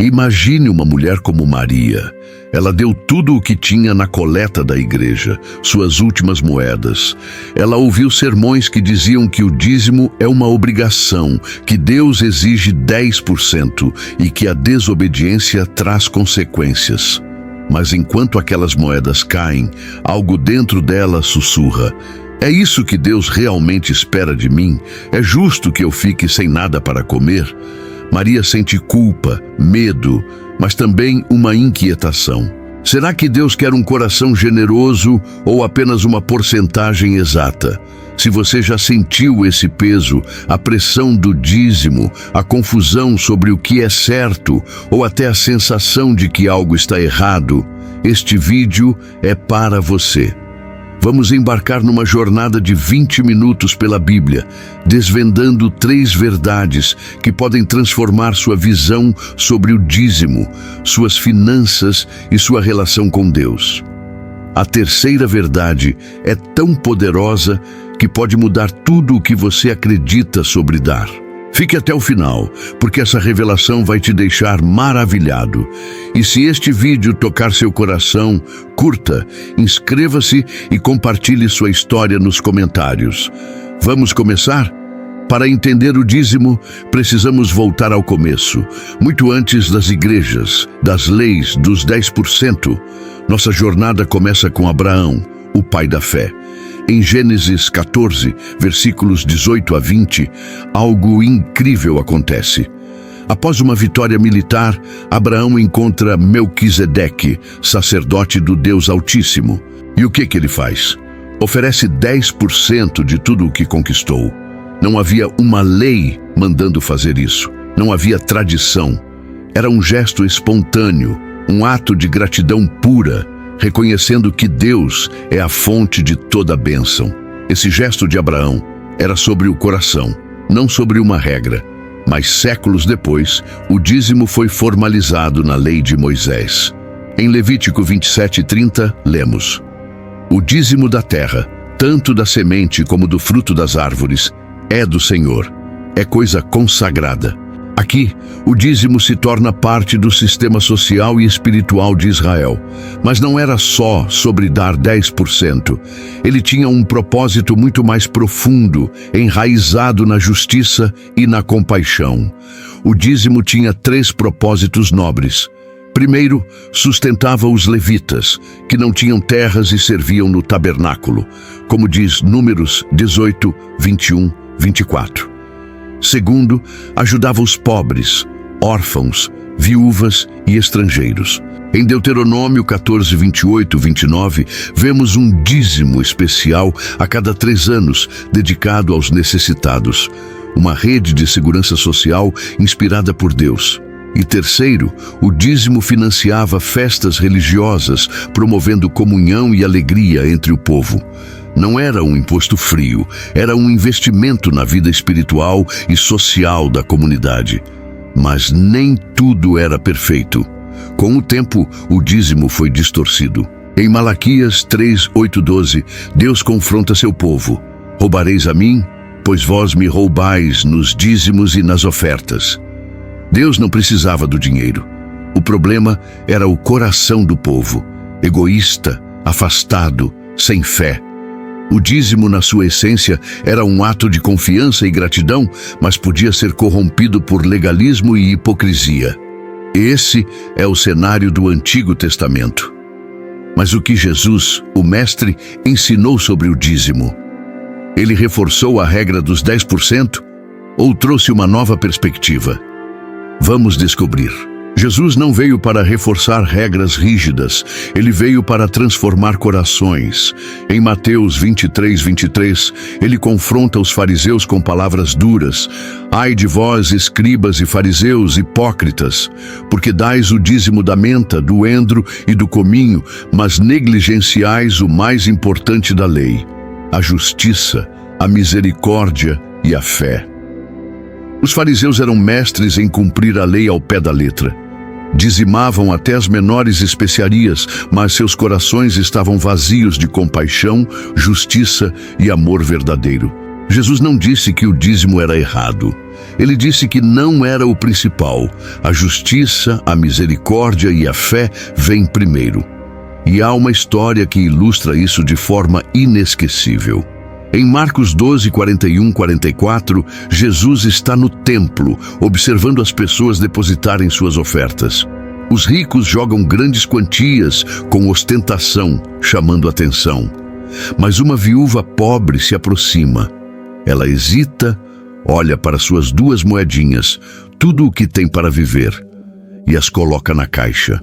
Imagine uma mulher como Maria. Ela deu tudo o que tinha na coleta da igreja, suas últimas moedas. Ela ouviu sermões que diziam que o dízimo é uma obrigação, que Deus exige 10% e que a desobediência traz consequências. Mas enquanto aquelas moedas caem, algo dentro dela sussurra: é isso que Deus realmente espera de mim? É justo que eu fique sem nada para comer? Maria sente culpa, medo, mas também uma inquietação. Será que Deus quer um coração generoso ou apenas uma porcentagem exata? Se você já sentiu esse peso, a pressão do dízimo, a confusão sobre o que é certo ou até a sensação de que algo está errado, este vídeo é para você. Vamos embarcar numa jornada de 20 minutos pela Bíblia, desvendando 3 verdades que podem transformar sua visão sobre o dízimo, suas finanças e sua relação com Deus. A terceira verdade é tão poderosa que pode mudar tudo o que você acredita sobre dar. Fique até o final, porque essa revelação vai te deixar maravilhado. E se este vídeo tocar seu coração, curta, inscreva-se e compartilhe sua história nos comentários. Vamos começar? Para entender o dízimo, precisamos voltar ao começo, muito antes das igrejas, das leis, dos 10%. Nossa jornada começa com Abraão, o pai da fé. Em Gênesis 14, versículos 18 a 20, algo incrível acontece. Após uma vitória militar, Abraão encontra Melquisedeque, sacerdote do Deus Altíssimo. E o que ele faz? Oferece 10% de tudo o que conquistou. Não havia uma lei mandando fazer isso. Não havia tradição. Era um gesto espontâneo, um ato de gratidão pura, reconhecendo que Deus é a fonte de toda a bênção. Esse gesto de Abraão era sobre o coração, não sobre uma regra. Mas séculos depois, o dízimo foi formalizado na lei de Moisés. Em Levítico 27:30, lemos: o dízimo da terra, tanto da semente como do fruto das árvores, é do Senhor, é coisa consagrada. Aqui, o dízimo se torna parte do sistema social e espiritual de Israel. Mas não era só sobre dar 10%. Ele tinha um propósito muito mais profundo, enraizado na justiça e na compaixão. O dízimo tinha 3 propósitos nobres. Primeiro, sustentava os levitas, que não tinham terras e serviam no tabernáculo, como diz Números 18, 21, 24. Segundo, ajudava os pobres, órfãos, viúvas e estrangeiros. Em Deuteronômio 14, 28, 29, vemos um dízimo especial a cada 3 anos, dedicado aos necessitados. Uma rede de segurança social inspirada por Deus. E terceiro, o dízimo financiava festas religiosas, promovendo comunhão e alegria entre o povo. Não era um imposto frio, era um investimento na vida espiritual e social da comunidade. Mas nem tudo era perfeito. Com o tempo, o dízimo foi distorcido. Em Malaquias 3, 8, 12, Deus confronta seu povo. Roubareis a mim? Pois vós me roubais nos dízimos e nas ofertas. Deus não precisava do dinheiro. O problema era o coração do povo, egoísta, afastado, sem fé. O dízimo, na sua essência, era um ato de confiança e gratidão, mas podia ser corrompido por legalismo e hipocrisia. Esse é o cenário do Antigo Testamento. Mas o que Jesus, o Mestre, ensinou sobre o dízimo? Ele reforçou a regra dos 10% ou trouxe uma nova perspectiva? Vamos descobrir. Jesus não veio para reforçar regras rígidas, ele veio para transformar corações. Em Mateus 23, 23, ele confronta os fariseus com palavras duras. Ai de vós, escribas e fariseus, hipócritas, porque dais o dízimo da menta, do endro e do cominho, mas negligenciais o mais importante da lei, a justiça, a misericórdia e a fé. Os fariseus eram mestres em cumprir a lei ao pé da letra. Dizimavam até as menores especiarias, mas seus corações estavam vazios de compaixão, justiça e amor verdadeiro. Jesus não disse que o dízimo era errado. Ele disse que não era o principal. A justiça, a misericórdia e a fé vêm primeiro. E há uma história que ilustra isso de forma inesquecível. Em Marcos 12, 41, 44, Jesus está no templo, observando as pessoas depositarem suas ofertas. Os ricos jogam grandes quantias com ostentação, chamando atenção. Mas uma viúva pobre se aproxima. Ela hesita, olha para suas 2 moedinhas, tudo o que tem para viver, e as coloca na caixa.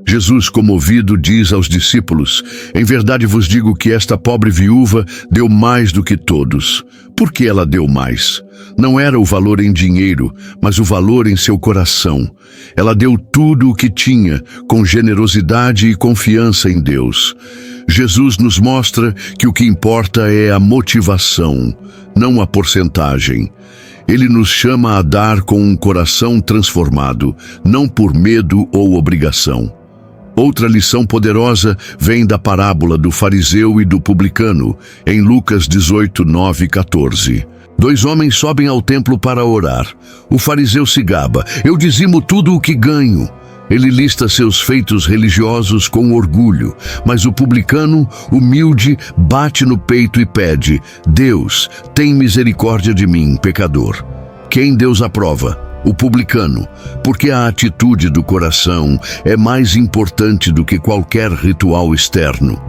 Jesus, comovido, diz aos discípulos: em verdade vos digo que esta pobre viúva deu mais do que todos. Por que ela deu mais? Não era o valor em dinheiro, mas o valor em seu coração. Ela deu tudo o que tinha, com generosidade e confiança em Deus. Jesus nos mostra que o que importa é a motivação, não a porcentagem. Ele nos chama a dar com um coração transformado, não por medo ou obrigação. Outra lição poderosa vem da parábola do fariseu e do publicano, em Lucas 18, 9 e 14. 2 homens sobem ao templo para orar. O fariseu se gaba: eu dizimo tudo o que ganho. Ele lista seus feitos religiosos com orgulho, mas o publicano, humilde, bate no peito e pede: Deus, tem misericórdia de mim, pecador. Quem Deus aprova? O publicano, porque a atitude do coração é mais importante do que qualquer ritual externo.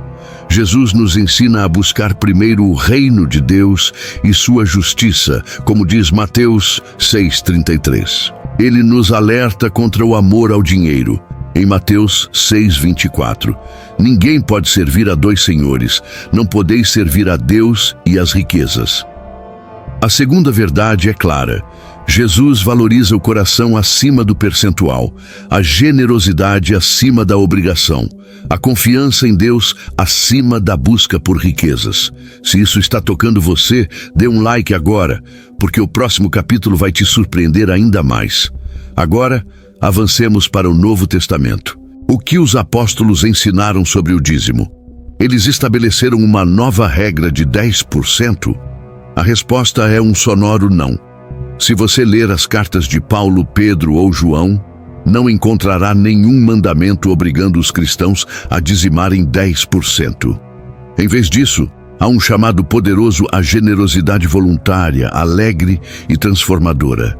Jesus nos ensina a buscar primeiro o reino de Deus e sua justiça, como diz Mateus 6,33. Ele nos alerta contra o amor ao dinheiro. Em Mateus 6,24, ninguém pode servir a 2 senhores, não podeis servir a Deus e às riquezas. A segunda verdade é clara. Jesus valoriza o coração acima do percentual, a generosidade acima da obrigação, a confiança em Deus acima da busca por riquezas. Se isso está tocando você, dê um like agora, porque o próximo capítulo vai te surpreender ainda mais. Agora, avancemos para o Novo Testamento. O que os apóstolos ensinaram sobre o dízimo? Eles estabeleceram uma nova regra de 10%? A resposta é um sonoro não. Se você ler as cartas de Paulo, Pedro ou João, não encontrará nenhum mandamento obrigando os cristãos a dizimarem 10%. Em vez disso, há um chamado poderoso à generosidade voluntária, alegre e transformadora.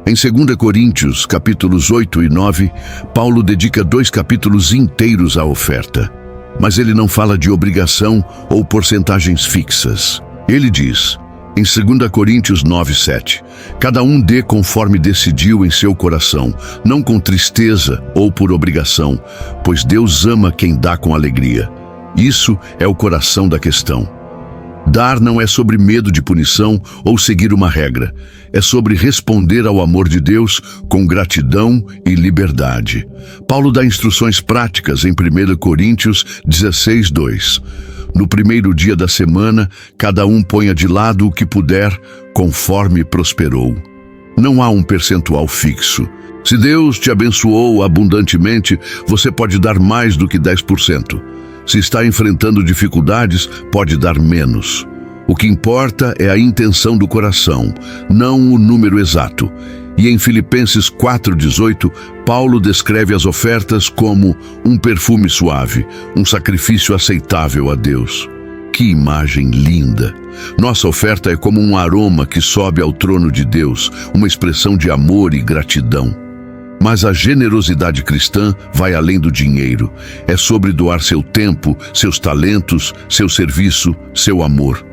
Em 2 Coríntios, capítulos 8 e 9, Paulo dedica 2 capítulos inteiros à oferta. Mas ele não fala de obrigação ou porcentagens fixas. Ele diz, em 2 Coríntios 9, 7, cada um dê conforme decidiu em seu coração, não com tristeza ou por obrigação, pois Deus ama quem dá com alegria. Isso é o coração da questão. Dar não é sobre medo de punição ou seguir uma regra. É sobre responder ao amor de Deus com gratidão e liberdade. Paulo dá instruções práticas em 1 Coríntios 16, 2. No primeiro dia da semana, cada um ponha de lado o que puder, conforme prosperou. Não há um percentual fixo. Se Deus te abençoou abundantemente, você pode dar mais do que 10%. Se está enfrentando dificuldades, pode dar menos. O que importa é a intenção do coração, não o número exato. E em Filipenses 4,18, Paulo descreve as ofertas como um perfume suave, um sacrifício aceitável a Deus. Que imagem linda! Nossa oferta é como um aroma que sobe ao trono de Deus, uma expressão de amor e gratidão. Mas a generosidade cristã vai além do dinheiro. É sobre doar seu tempo, seus talentos, seu serviço, seu amor.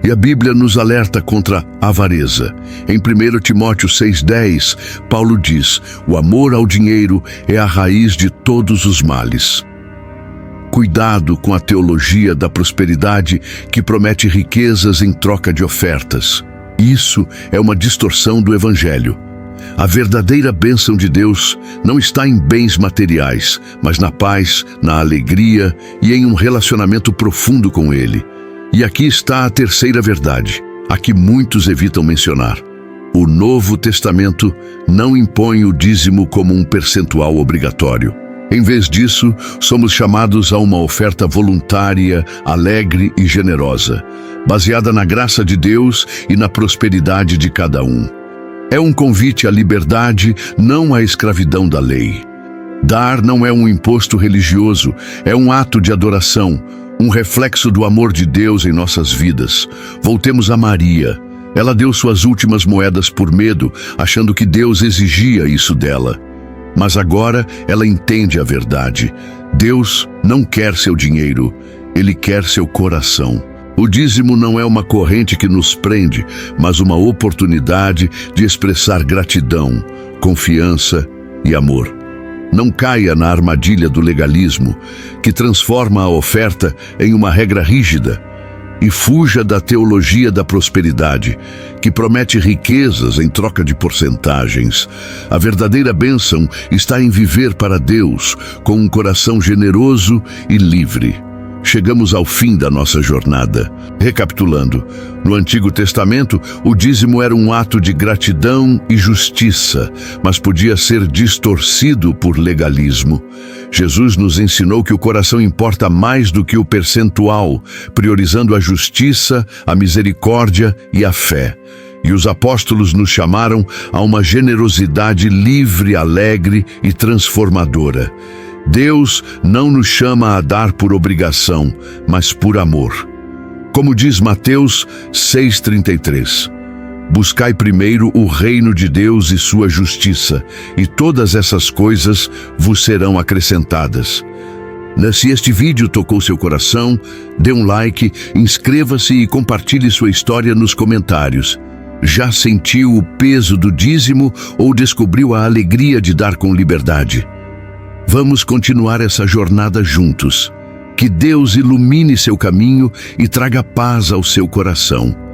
E a Bíblia nos alerta contra a avareza. Em 1 Timóteo 6,10, Paulo diz: o amor ao dinheiro é a raiz de todos os males. Cuidado com a teologia da prosperidade que promete riquezas em troca de ofertas. Isso é uma distorção do Evangelho. A verdadeira bênção de Deus não está em bens materiais, mas na paz, na alegria e em um relacionamento profundo com Ele. E aqui está a terceira verdade, a que muitos evitam mencionar. O Novo Testamento não impõe o dízimo como um percentual obrigatório. Em vez disso, somos chamados a uma oferta voluntária, alegre e generosa, baseada na graça de Deus e na prosperidade de cada um. É um convite à liberdade, não à escravidão da lei. Dar não é um imposto religioso, é um ato de adoração, um reflexo do amor de Deus em nossas vidas. Voltemos a Maria. Ela deu suas últimas moedas por medo, achando que Deus exigia isso dela. Mas agora ela entende a verdade. Deus não quer seu dinheiro, Ele quer seu coração. O dízimo não é uma corrente que nos prende, mas uma oportunidade de expressar gratidão, confiança e amor. Não caia na armadilha do legalismo, que transforma a oferta em uma regra rígida, e fuja da teologia da prosperidade, que promete riquezas em troca de porcentagens. A verdadeira bênção está em viver para Deus, com um coração generoso e livre. Chegamos ao fim da nossa jornada. Recapitulando, no Antigo Testamento, o dízimo era um ato de gratidão e justiça, mas podia ser distorcido por legalismo. Jesus nos ensinou que o coração importa mais do que o percentual, priorizando a justiça, a misericórdia e a fé. E os apóstolos nos chamaram a uma generosidade livre, alegre e transformadora. Deus não nos chama a dar por obrigação, mas por amor. Como diz Mateus 6,33, buscai primeiro o reino de Deus e sua justiça, e todas essas coisas vos serão acrescentadas. Se este vídeo tocou seu coração, dê um like, inscreva-se e compartilhe sua história nos comentários. Já sentiu o peso do dízimo ou descobriu a alegria de dar com liberdade? Vamos continuar essa jornada juntos. Que Deus ilumine seu caminho e traga paz ao seu coração.